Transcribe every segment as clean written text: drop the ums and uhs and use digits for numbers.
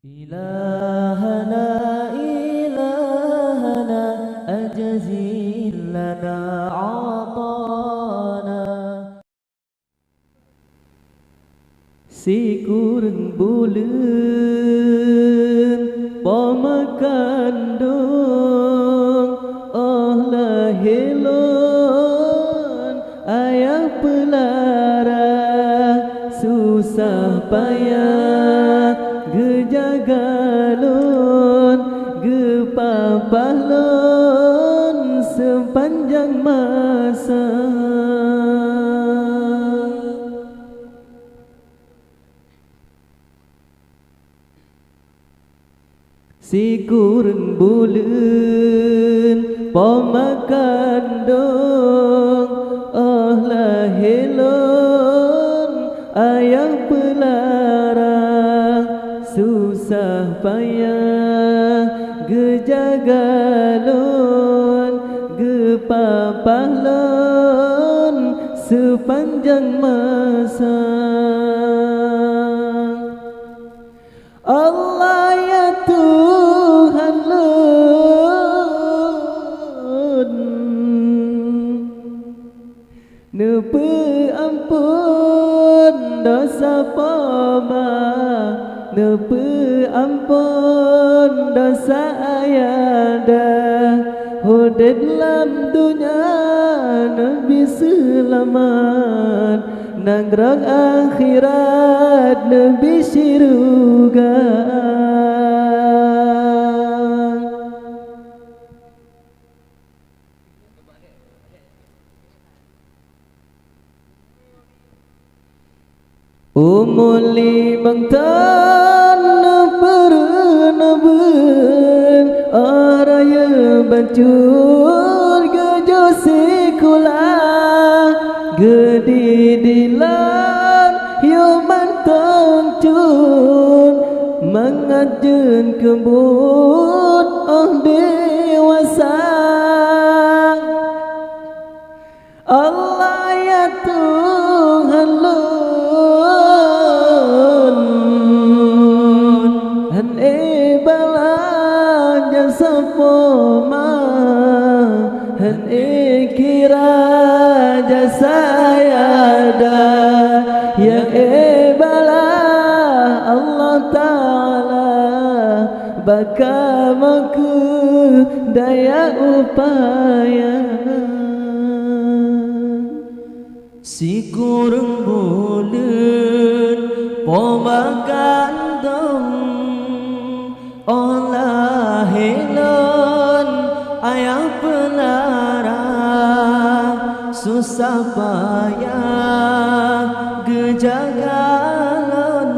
إلهنا إلهنا أجزل لنا عطانا Si kurang bulan pemakandung oh lahilun ayah pelara susah payah gejagalun gepapahlun sepanjang masa. Si kurang bulan pemakandung oh lahilun ayah pelarang susah payah gejagalun gepapahlun sepanjang masa. Allah ya Tuhan lun nepe ampun dosa pama nepe ampun dosa ayada hoded dalam dunia nabi selamat nangrang akhirat nabi syurga. Umul limang tahun pernah araya bancur gejo sekolah gedidilan yuman tangcun mengajen kebut oh dewasa. Allah ya Tuhan lun han bala jasa poma han kira jasa yada yang bala Allah Ta'ala baka maku daya upaya. Si kurang bulan pemakandung oh lahilun ayah pelara susah payah gejagalun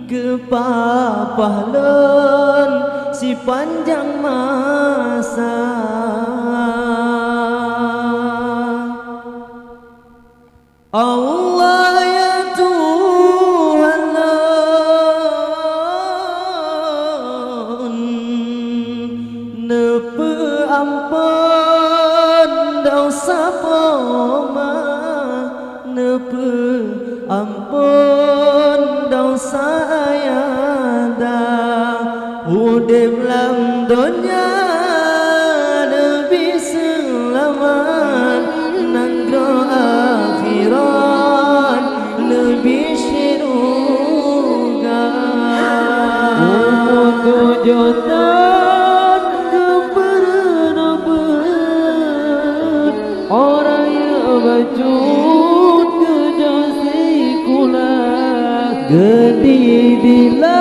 gepapahlun si panjang masa. Allah ya Tuhan lun nepe ampun dosa poma nepe ampun dosa ayada udip lam dunia nabi selamat nangro akhirat lebih syurga. Tujuan kebernabat orang yang bacut kerja sekolah gedidilan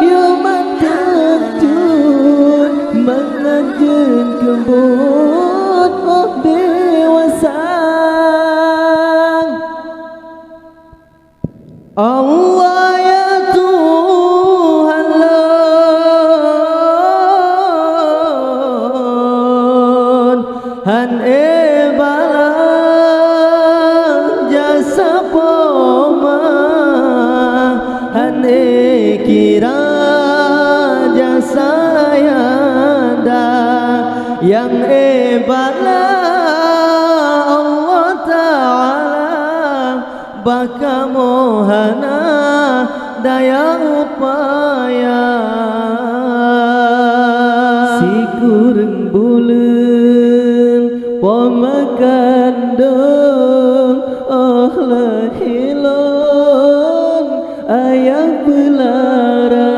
yuman terjun mengajen kebut oh dewasa. Allah ya Tuhan lun han bala jasa poma han kira jasa yada yang bala Allah Ta'ala baka mohana daya upaya si kurang bulan pemakandung oh lahilon ayah belara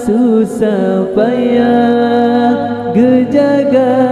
susah payah gejaga